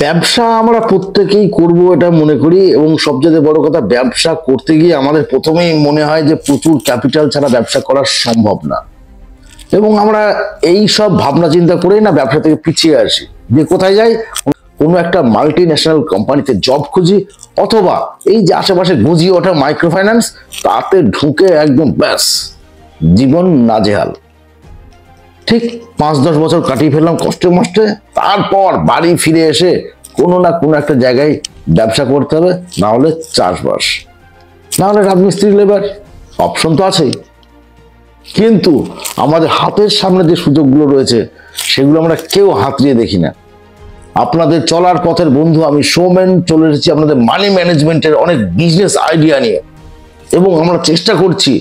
ব্যবসা আমরা প্রত্যেকেই করব এটা মনে করি, এবং সবচেয়ে বড় কথা ব্যবসা করতে গিয়ে আমাদের প্রথমেই মনে হয় যে প্রচুর ক্যাপিটাল ছাড়া ব্যবসা করা সম্ভব না, এবং আমরা এই সব ভাবনা চিন্তা করেই না ব্যবসা থেকে পিছিয়ে আসি। যে কোথায় যাই, কোনো একটা মাল্টি ন্যাশনাল কোম্পানিতে জব খুঁজি, অথবা এই যে আশেপাশে গজিয়ে ওঠা মাইক্রো ফাইন্যান্স, তাতে ঢুকে একদম ব্যাস জীবন নাজেহাল। ঠিক 5-10 বছর কাটিয়ে ফেললাম কষ্টে মষ্টে, তারপর বাড়ি ফিরে এসে কোনো না কোনো একটা জায়গায় ব্যবসা করতে হবে, না হলে চাষবাস, না হলে রাজমিস্ত্রি লেবার, অপশন তো আছেই। কিন্তু আমাদের হাতের সামনে যে সুযোগগুলো রয়েছে সেগুলো আমরা কেউ হাত দিয়ে দেখি না। আপনাদের চলার পথের বন্ধু আমি সৌমেন চলে এসেছি আপনাদের মানি ম্যানেজমেন্টের অনেক বিজনেস আইডিয়া নিয়ে, এবং আমরা চেষ্টা করছি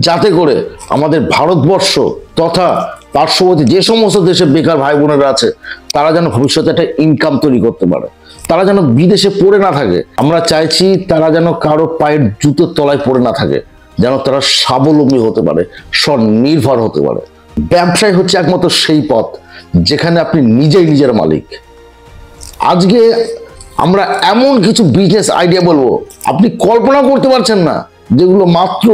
যাতে করে আমাদের ভারতবর্ষ তথা পার্শ্ববর্তী যে সমস্ত দেশে বেকার ভাই বোনেরা আছে তারা যেন ভবিষ্যতে একটা ইনকাম তৈরি করতে পারে, তারা যেন বিদেশে পড়ে না থাকে। আমরা চাইছি তারা যেন কারো পায়ের জুতোর তলায় পড়ে না থাকে, যেন তারা স্বাবলম্বী হতে পারে, স্বনির্ভর হতে পারে। ব্যবসায় হচ্ছে একমাত্র সেই পথ যেখানে আপনি নিজেই নিজের মালিক। আজকে আমরা এমন কিছু বিজনেস আইডিয়া বলবো আপনি কল্পনা করতে পারছেন না, যেগুলো মাত্র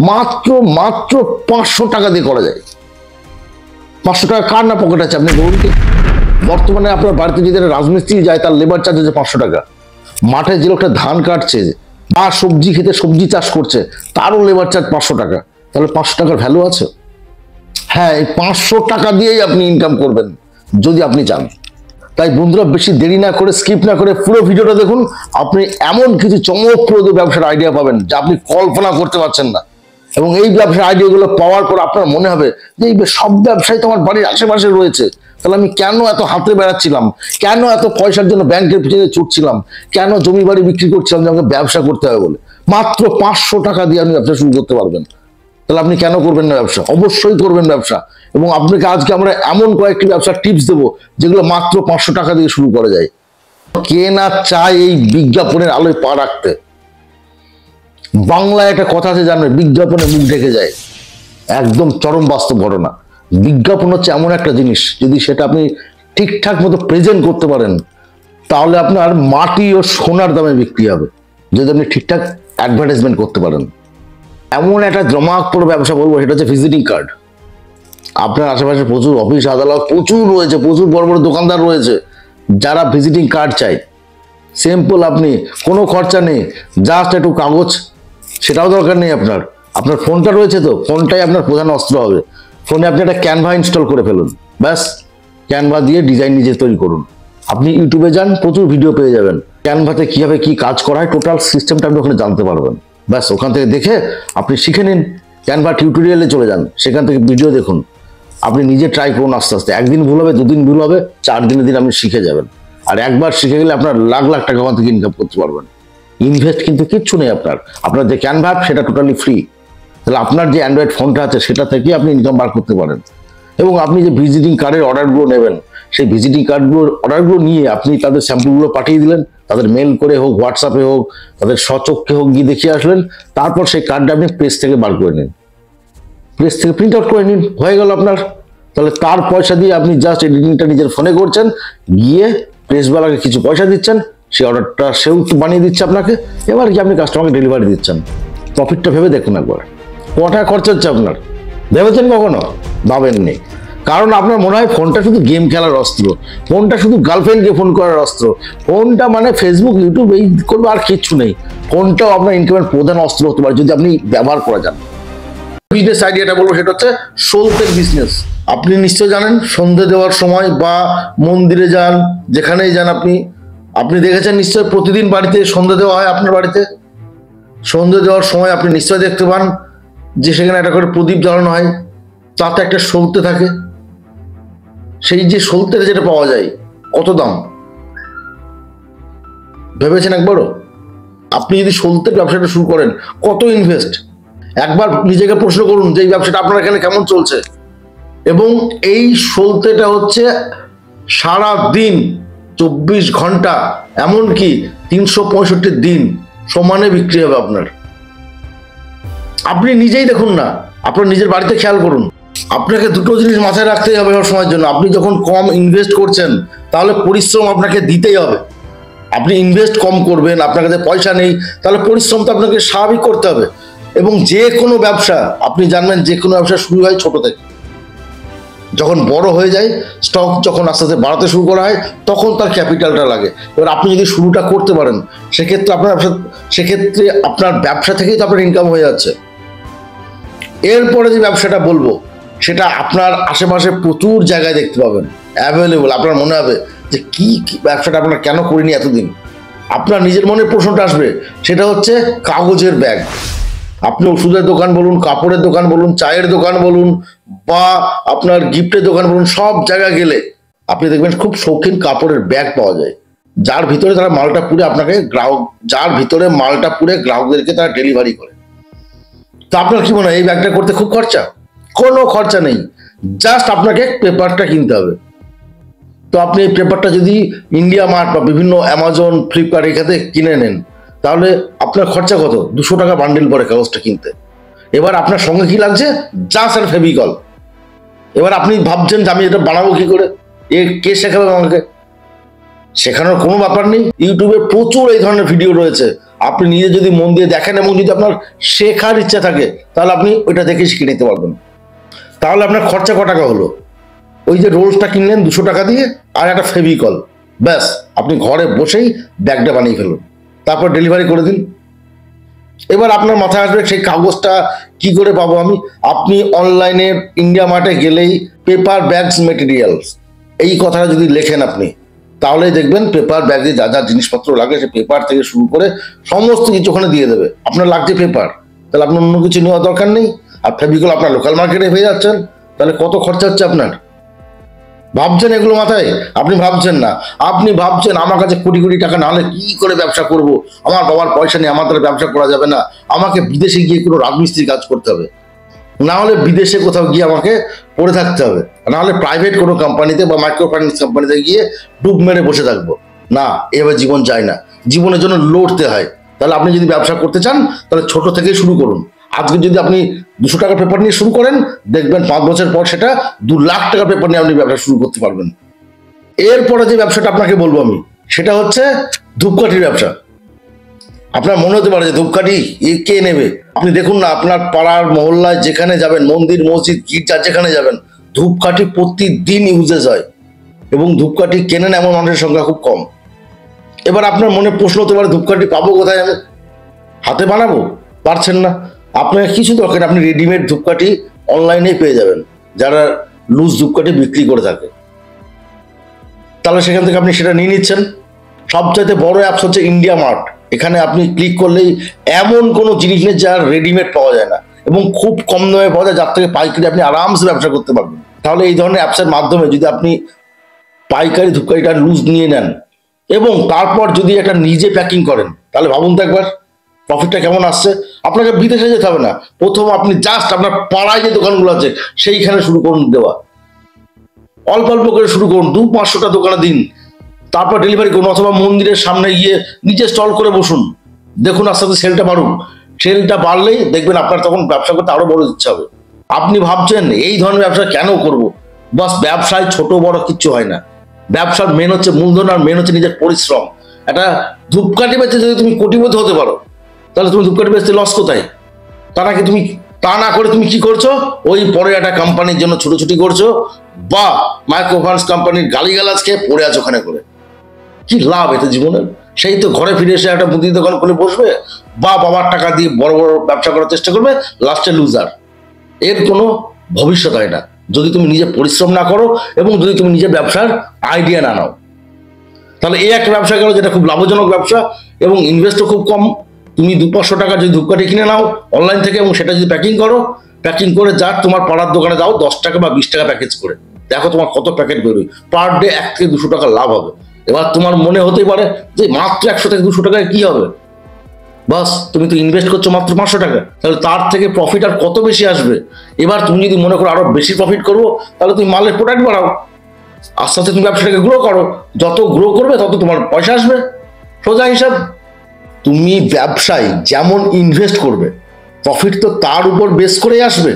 মাত্র মাত্র 500 টাকা দিয়ে করা যায়। 500 টাকা কার না পকেট আছে আপনি বলুন কি? বর্তমানে আপনার বাড়িতে যদি রাজমিস্ত্রি যায় তার লেবার চার্জ হচ্ছে 500 টাকা। মাঠে যে লোকটা ধান কাটছে বা সবজি খেতে সবজি চাষ করছে তারও লেবার চার্জ 500 টাকা। তাহলে 500 টাকার ভ্যালু আছে? হ্যাঁ, এই 500 টাকা দিয়েই আপনি ইনকাম করবেন যদি আপনি চান। তাই বন্ধুরা, বেশি দেরি না করে, স্কিপ না করে পুরো ভিডিওটা দেখুন। আপনি এমন কিছু চমকপ্রদ ব্যবসার আইডিয়া পাবেন যা আপনি কল্পনা করতে পারছেন না, এবং এই ব্যবসার আইডিয়াগুলো পাওয়ার পর আপনার মনে হবে যে এই সব ব্যবসায় তো আমার বাড়ির আশেপাশে রয়েছে, তাহলে আমি কেন এত হাতে বেড়াচ্ছিলাম, কেন এত পয়সার জন্য ব্যাংকের পিছনে ছুটছিলাম, কেন জমি বাড়ি বিক্রি করছিলাম যে আমাকে ব্যবসা করতে হবে বলে। মাত্র 500 টাকা দিয়ে আপনি ব্যবসা শুরু করতে পারবেন। তাহলে আপনি কেন করবেন না ব্যবসা? অবশ্যই করবেন ব্যবসা। এবং আপনাকে আজকে আমরা এমন কয়েকটি ব্যবসার টিপস দেবো যেগুলো মাত্র 500 টাকা দিয়ে শুরু করা যায়। কে না চায় এই বিজ্ঞাপনের আলোয় পা রাখতে? বাংলায় একটা কথা আছে জানবে, বিজ্ঞাপনে মুখ ঢেকে যায়। একদম চরম বাস্তব ঘটনা। বিজ্ঞাপন হচ্ছে এমন একটা জিনিস, যদি সেটা আপনি ঠিকঠাক মতো প্রেজেন্ট করতে পারেন তাহলে আপনার মাটি ও সোনার দামে বিক্রি হবে, যদি আপনি ঠিকঠাক অ্যাডভার্টাইজমেন্ট করতে পারেন। এমন একটা জমাকপড় ব্যবসা বলবো, সেটা হচ্ছে ভিজিটিং কার্ড। আপনার আশেপাশে প্রচুর অফিস আদালত প্রচুর রয়েছে, প্রচুর বড় বড় দোকানদার রয়েছে যারা ভিজিটিং কার্ড চাই। সিম্পল, আপনি কোনো খরচা নেই, জাস্ট একটু কাগজ, সেটাও দরকার নেই আপনার। আপনার ফোনটা রয়েছে তো, ফোনটাই আপনার প্রধান অস্ত্র হবে। ফোনে আপনি একটা ক্যানভা ইনস্টল করে ফেলুন, ব্যাস ক্যানভা দিয়ে ডিজাইন নিজে তৈরি করুন। আপনি ইউটিউবে যান, প্রচুর ভিডিও পেয়ে যাবেন ক্যানভাতে কিভাবে কি কাজ করা হয়, টোটাল সিস্টেমটা আপনি ওখানে জানতে পারবেন। ব্যাস ওখান থেকে দেখে আপনি শিখে নিন। ক্যানভা টিউটোরিয়ালে চলে যান, সেখান থেকে ভিডিও দেখুন, আপনি নিজে ট্রাই করুন। আস্তে আস্তে একদিন ভুল হবে, 2 দিন ভুল হবে, 4 দিনের দিন আপনি শিখে যাবেন। আর একবার শিখে গেলে আপনার লাখ লাখ টাকা ওখান থেকে ইনকাম করতে পারবেন। ইনভেস্ট কিন্তু কিচ্ছু নেই আপনার। আপনার যে ক্যানভা সেটা টোটালি ফ্রি। তাহলে আপনার যে অ্যান্ড্রয়েড ফোনটা আছে সেটা থেকে আপনি ইনকাম বার করতে পারেন। এবং আপনি যে ভিজিটিং কার্ডের অর্ডারগুলো নেবেন, সেই ভিজিটিং কার্ডগুলোর অর্ডারগুলো নিয়ে আপনি তাদের স্যাম্পলগুলো পাঠিয়ে দিলেন, তাদের মেল করে হোক, হোয়াটসঅ্যাপে হোক, তাদের সচক্ষে হোক, গিয়ে দেখিয়ে আসলেন। তারপর সেই কার্ডটা আপনি প্রেস থেকে বার করে নিন, প্রেস থেকে প্রিন্ট আউট করে নিন, হয়ে গেল আপনার। তাহলে তার পয়সা দিয়ে আপনি জাস্ট এডিটিংটা নিজের ফোনে করছেন, গিয়ে প্রেসওয়ালাকে কিছু পয়সা দিচ্ছেন, সেই অর্ডারটা সেও বানিয়ে দিচ্ছে আপনাকে, এবার কি আপনি কাস্টমারকে ডেলিভারি দিচ্ছেন। প্রফিটটা ভেবে দেখুন একবার, কটা খরচা হচ্ছে আপনার? ভেবেছেন কখনো? ভাবেননি। কারণ আপনার মনে হয় ফোনটা শুধু গেম খেলার অস্ত্র, ফোনটা শুধু গার্লফ্রেন্ডকে ফোন করার অস্ত্র, ফোনটা মানে ফেসবুক ইউটিউব এই করবে, আর কিচ্ছু নেই। ফোনটাও আপনার ইনকামের প্রধান অস্ত্র হতে পারে যদি আপনি ব্যবহার করা যান। বিজনেস আইডিয়াটা বলবো, সেটা হচ্ছে সলতের বিজনেস। আপনি নিশ্চয় জানেন, সন্ধে দেওয়ার সময় বা মন্দিরে যান, যেখানেই যান আপনি দেখেছেন নিশ্চয় প্রতিদিন বাড়িতে সন্ধে দেওয়া হয়। আপনার বাড়িতে সন্ধে দেওয়ার সময় আপনি নিশ্চয় দেখতে পান যে সেখানে একটা করে প্রদীপ জ্বালানো হয়, তাতে একটা সলতে থাকে। সেই যে সলতেটা যেটা পাওয়া যায়, কত দাম ভেবেছেন একবারও? আপনি যদি সলতের ব্যবসাটা শুরু করেন, কত ইনভেস্ট? একবার নিজেকে প্রশ্ন করুন যে এই ব্যবসাটা আপনার এখানে কেমন চলছে। এবং এই সলতেটা হচ্ছে সারা দিন 24 ঘন্টা, এমনকি 365 দিন সমানে বিক্রি হবে আপনার। আপনি নিজেই দেখুন না, আপনার নিজের বাড়িতে খেয়াল করুন। আপনাকে দুটো জিনিস মাথায় রাখতেই হবে সব সময়ের জন্য। আপনি যখন কম ইনভেস্ট করছেন তাহলে পরিশ্রম আপনাকে দিতেই হবে। আপনি ইনভেস্ট কম করবেন, আপনার কাছে পয়সা নেই, তাহলে পরিশ্রম তো আপনাকে স্বাভাবিক করতে হবে। এবং যে কোনো ব্যবসা আপনি জানবেন, যে কোনো ব্যবসা শুরু হয় ছোট থেকে, যখন বড় হয়ে যায়, স্টক যখন আস্তে আস্তে বাড়াতে শুরু করা হয়, তখন তার ক্যাপিটালটা লাগে। এবার আপনি যদি শুরুটা করতে পারেন, সেক্ষেত্রে আপনার ব্যবসা থেকেই তো আপনার ইনকাম হয়ে যাচ্ছে। এরপরে যে ব্যবসাটা বলবো, সেটা আপনার আশেপাশে প্রচুর জায়গায় দেখতে পাবেন অ্যাভেলেবল। আপনার মনে হবে যে কি ব্যবসাটা আপনার কেন করিনি এতদিন। আপনার নিজের মনে প্রশ্নটা আসবে, সেটা হচ্ছে কাগজের ব্যাগ। আপনি ওষুধের দোকান বলুন, কাপড়ের দোকান বলুন, চায়ের দোকান বলুন, বা আপনার গিফটের দোকান বলুন, সব জায়গায় গেলে আপনি দেখবেন খুব শৌখিন কাপড়ের ব্যাগ পাওয়া যায়, যার ভিতরে তারা মালটা পুরে আপনাকে গ্রাহকদেরকে তারা ডেলিভারি করে। তো আপনার কি মনে হয় এই ব্যাগটা করতে খুব খরচা? কোনো খরচা নেই, জাস্ট আপনাকে পেপারটা কিনতে হবে। তো আপনি এই পেপারটা যদি ইন্ডিয়া মার্ট বা বিভিন্ন অ্যামাজন, ফ্লিপকার্ট এখানে কিনে নেন, তাহলে আপনার খরচা কত? 200 টাকা বান্ডিল পরে কাগজটা কিনতে। এবার আপনার সঙ্গে কি লাগছে? জাস্ট আর ফেভিকল। এবার আপনি ভাবছেন যে আমি এটা বানাবো কি করে, কে শেখাবে আমাকে? শেখানোর কোনো ব্যাপার নেই। ইউটিউবে প্রচুর এই ধরনের ভিডিও রয়েছে, আপনি নিজে যদি মন দিয়ে দেখেন এবং যদি আপনার শেখার ইচ্ছা থাকে, তাহলে আপনি ওইটা দেখে শিখে নিতে পারবেন। তাহলে আপনার খরচা ক টাকা হলো? ওই যে রোলসটা কিনলেন 200 টাকা দিয়ে, আর একটা ফেভিকল, ব্যাস আপনি ঘরে বসেই ব্যাগটা বানিয়ে ফেলুন, তারপর ডেলিভারি করে দিন। এবার আপনার মাথায় আসবে সেই কাগজটা কি করে পাবো আমি? আপনি অনলাইনে ইন্ডিয়া মার্টে গেলেই পেপার ব্যাগস মেটেরিয়ালস এই কথাটা যদি লেখেন আপনি, তাহলেই দেখবেন পেপার ব্যাগে যা যা জিনিসপত্র লাগে, সে পেপার থেকে শুরু করে সমস্ত কিছু ওখানে দিয়ে দেবে। আপনার লাগছে পেপার, তাহলে আপনার অন্য কিছু নেওয়ার দরকার নেই। আর ফেভিকল আপনার লোকাল মার্কেটে পেয়ে যাচ্ছেন, তাহলে কত খরচা হচ্ছে আপনার? ভাবছেন এগুলো মাথায়? আপনি ভাবছেন না, আপনি ভাবছেন আমার কাছে কোটি কোটি টাকা না হলে কি করে ব্যবসা করব, আমার বাবার পয়সা নেই, আমার দ্বারা ব্যবসা করা যাবে না, আমাকে বিদেশে গিয়ে কোনো রাজমিস্ত্রির কাজ করতে হবে, না হলে বিদেশে কোথাও গিয়ে আমাকে পড়ে থাকতে হবে, না হলে প্রাইভেট কোনো কোম্পানিতে বা মাইক্রো ফাইন্যান্স কোম্পানিতে গিয়ে ডুব মেরে বসে থাকবো। না, এভাবে জীবন যায় না, জীবনের জন্য লড়তে হয়। তাহলে আপনি যদি ব্যবসা করতে চান, তাহলে ছোট থেকেই শুরু করুন। আজকে যদি আপনি 200 টাকার পেপার নিয়ে শুরু করেন, দেখবেন 5 বছর পর সেটা 2 লাখ টাকার পেপার নিয়ে আপনি ব্যবসা শুরু করতে পারবেন। এরপরে যে ব্যবসাটা আপনাকে বলবো আমি, সেটা হচ্ছে ধূপকাঠির ব্যবসা। আপনার মনে হতে পারে যে ধূপকাঠি কে নেবে? আপনি দেখুন না, আপনার পাড়ার মহল্লায় যেখানে যাবেন, মন্দির, মসজিদ, গির্জা যেখানে যাবেন, ধূপকাঠি প্রতিদিন ইউজেস হয় এবং ধূপকাঠি কেনেন এমন মানুষের সংখ্যা খুব কম। এবার আপনার মনে প্রশ্ন হতে পারে, ধূপকাঠি পাবো কোথায়? আমি হাতে বানাবো? পারছেন না। আপনার কিছু দরকার, আপনি রেডিমেড ধূপকাঠি অনলাইনে পেয়ে যাবেন, যারা লুজ ধূপকাঠি বিক্রি করে থাকে। তাহলে সেখান থেকে আপনি সেটা নিয়ে নিচ্ছেন। সবচাইতে বড় অ্যাপস হচ্ছে ইন্ডিয়া মার্ট। এখানে আপনি ক্লিক করলেই এমন কোনো জিনিস নেই যার রেডিমেড পাওয়া যায় না, এবং খুব কম দামে পাওয়া যায়, যার থেকে পাইকারি আপনি আরামসে ব্যবসা করতে পারবেন। তাহলে এই ধরনের অ্যাপসের মাধ্যমে যদি আপনি পাইকারি ধূপকাঠিটা লুজ নিয়ে নেন এবং তারপর যদি একটা নিজে প্যাকিং করেন, তাহলে ভাবুন তো একবার প্রফিটটা কেমন আসছে। আপনাকে বিদেশে যেতে হবে না, প্রথম আপনি জাস্ট আপনার পাড়ায় যে দোকানগুলো আছে সেইখানে শুরু করুন দেওয়া। অল্প অল্প করে শুরু করুন, 200-500টা দোকানে দিন, তারপর ডেলিভারি করুন, অথবা মন্দিরের সামনে গিয়ে নিজে স্টল করে বসুন, দেখুন আস্তে আস্তে সেলটা বাড়ুক। সেলটা বাড়লেই দেখবেন আপনার তখন ব্যবসা করতে আরো বড় ইচ্ছা হবে। আপনি ভাবছেন এই ধরনের ব্যবসা কেন করব? বাস, ব্যবসায় ছোট বড় কিচ্ছু হয় না। ব্যবসার মেন হচ্ছে মূলধন, আর মেন হচ্ছে নিজের পরিশ্রম। একটা ধূপকাঠি বেচে যদি তুমি কোটিপতি হতে পারো, তাহলে তুমি ধূপকাঠি বেচতে লস কোথায়? তা না করে তুমি কি করছো? ওই পরে একটা কোম্পানির জন্য ছুটোছুটি করছো, বা মাইক্রো ফাইন্যান্স কোম্পানির গালিগালাজ খেয়ে পড়ে আছো ওখানে করে। কি লাভ এতে জীবনের? সেই তো ঘরে ফিরে এসে একটা মুদির দোকান খুলে বসবে, বা বাবার টাকা দিয়ে বড় বড় ব্যবসা করার চেষ্টা করবে, লাস্টে লুজার। এর কোনো ভবিষ্যৎ হয় না যদি তুমি নিজে পরিশ্রম না করো এবং যদি তুমি নিজের ব্যবসার আইডিয়া না নাও। তাহলে এই একটা ব্যবসা গেল যেটা খুব লাভজনক ব্যবসা এবং ইনভেস্টও খুব কম। তুমি 200-500 টাকা যদি ধূপকাঠি কিনে নাও অনলাইন থেকে এবং সেটা যদি প্যাকিং করো, প্যাকিং করে যা তোমার পাড়ার দোকানে দাও 10 টাকা বা 20 টাকা প্যাকেজ করে, দেখো তোমার কত প্যাকেট বেরোয়। পার ডে 1 থেকে 200 টাকা লাভ হবে। এবার তোমার মনে হতেই পারে যে মাত্র 100 থেকে 200 টাকায় কি হবে? বাস, তুমি তো ইনভেস্ট করছো মাত্র 500 টাকা, তাহলে তার থেকে প্রফিট আর কত বেশি আসবে। এবার তুমি যদি মনে করো আরো বেশি প্রফিট করবো, তাহলে তুমি মালের প্রোডাক্ট বাড়াও, আস্তে আস্তে তুমি ব্যবসাটাকে গ্রো করো। যত গ্রো করবে তত তোমার পয়সা আসবে, সোজা হিসাব। তুমি ব্যবসায় যেমন ইনভেস্ট করবে, প্রফিট তো তার উপর বেস করেই আসবে।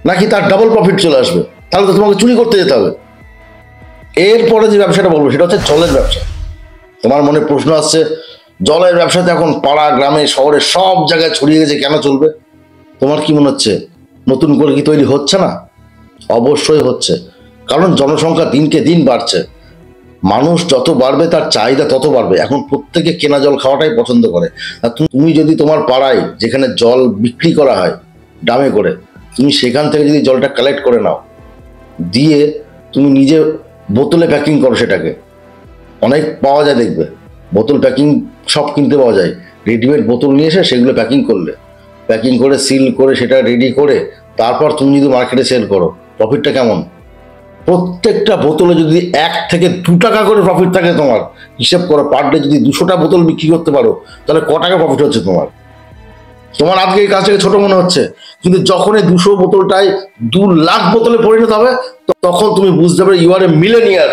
নাকি তার ডাবল প্রফিট চলে আসবে? তাহলে তো তোমাকে চুরি করতে যেতে হবে। এরপরে যে ব্যবসাটা বলবো সেটা হচ্ছে জলের ব্যবসা। তোমার মনে প্রশ্ন আসছে, জলের ব্যবসাতে এখন পাড়া, গ্রামে, শহরে সব জায়গায় ছড়িয়ে গেছে, কেন চলবে? তোমার কি মনে হচ্ছে নতুন করে কি তৈরি হচ্ছে না? অবশ্যই হচ্ছে, কারণ জনসংখ্যা দিনকে দিন বাড়ছে। মানুষ যত বাড়বে তার চাহিদা তত বাড়বে। এখন প্রত্যেকে কেনা জল খাওয়াটাই পছন্দ করে। আর তুমি যদি তোমার পাড়ায় যেখানে জল বিক্রি করা হয় দামে করে, তুমি সেখান থেকে যদি জলটা কালেক্ট করে নাও, দিয়ে তুমি নিজে বোতলে প্যাকিং করো, সেটাকে অনেক পাওয়া যায়, দেখবে বোতল প্যাকিং সব কিনতে পাওয়া যায়। রেডিমেড বোতল নিয়ে এসে সেগুলো প্যাকিং করলে, প্যাকিং করে সিল করে সেটা রেডি করে তারপর তুমি যদি মার্কেটে সেল করো, প্রফিটটা কেমন? প্রত্যেকটা বোতলে যদি 1 থেকে 2 টাকা করে প্রফিট থাকে তোমার, হিসেব করো, পার ডে যদি 200টা বোতল বিক্রি করতে পারো, তাহলে ক টাকা প্রফিট হচ্ছে তোমার? তোমার আজকে এই কাজটাকে ছোট মনে হচ্ছে, কিন্তু যখন এই 200 বোতলটাই 2 লাখ বোতলে পরিণত হবে, তখন তুমি বুঝতে পারবে ইউ আর এ মিলেনিয়ার।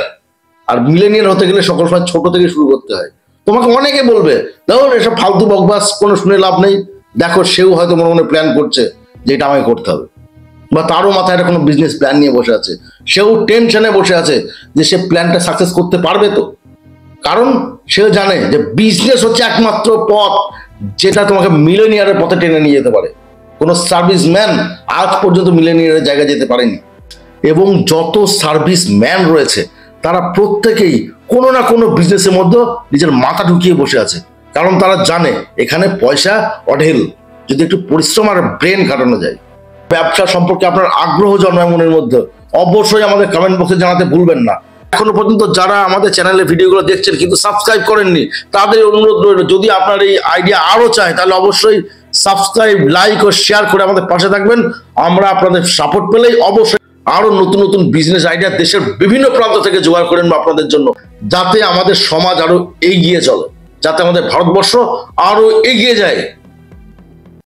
আর মিলেনিয়ার হতে গেলে সকল সময় ছোট থেকে শুরু করতে হয়। তোমাকে অনেকে বলবে, দেখো এসব ফালতু বকবাস, কোনো শুনে লাভ নেই। দেখো সেও হয়তো মনে মনে প্ল্যান করছে যে এটা আমাকে করতে হবে, বা তারও মাথায় একটা কোনো বিজনেস প্ল্যান নিয়ে বসে আছে, সেও টেনশনে বসে আছে যে সে প্ল্যানটা সাকসেস করতে পারবে তো। কারণ সেও জানে যে বিজনেস হচ্ছে একমাত্র পথ যেটা তোমাকে মিলেনিয়ারের পথে টেনে নিয়ে যেতে পারে। কোনো সার্ভিসম্যান আজ পর্যন্ত মিলেনিয়ারের জায়গায় যেতে পারেনি। এবং যত সার্ভিসম্যান রয়েছে তারা প্রত্যেকেই কোনো না কোনো বিজনেসের মধ্যে নিজের মাথা ঢুকিয়ে বসে আছে, কারণ তারা জানে এখানে পয়সা অঢেল, যদি একটু পরিশ্রম আর ব্রেন খাটানো যায়। ব্যবসা সম্পর্কে আপনার আগ্রহ জন্মায় মনের মধ্যে, অবশ্যই আমাদের কমেন্ট বক্সে জানাতে ভুলবেন না। এখনো পর্যন্ত যারা আমাদের চ্যানেলের ভিডিওগুলো দেখছেন কিন্তু সাবস্ক্রাইব করেননি, তাদের অনুরোধ রইল, যদি আপনার এই আইডিয়া আরো চায় তাহলে অবশ্যই সাবস্ক্রাইব, লাইক ও শেয়ার করে আমাদের পাশে থাকবেন। আমরা আপনাদের সাপোর্ট পেলেই অবশ্যই আরো নতুন নতুন বিজনেস আইডিয়া দেশের বিভিন্ন প্রান্ত থেকে জোগাড় করে নেবো আপনাদের জন্য, যাতে আমাদের সমাজ আরো এগিয়ে চলে, যাতে আমাদের ভারতবর্ষ আরো এগিয়ে যায়।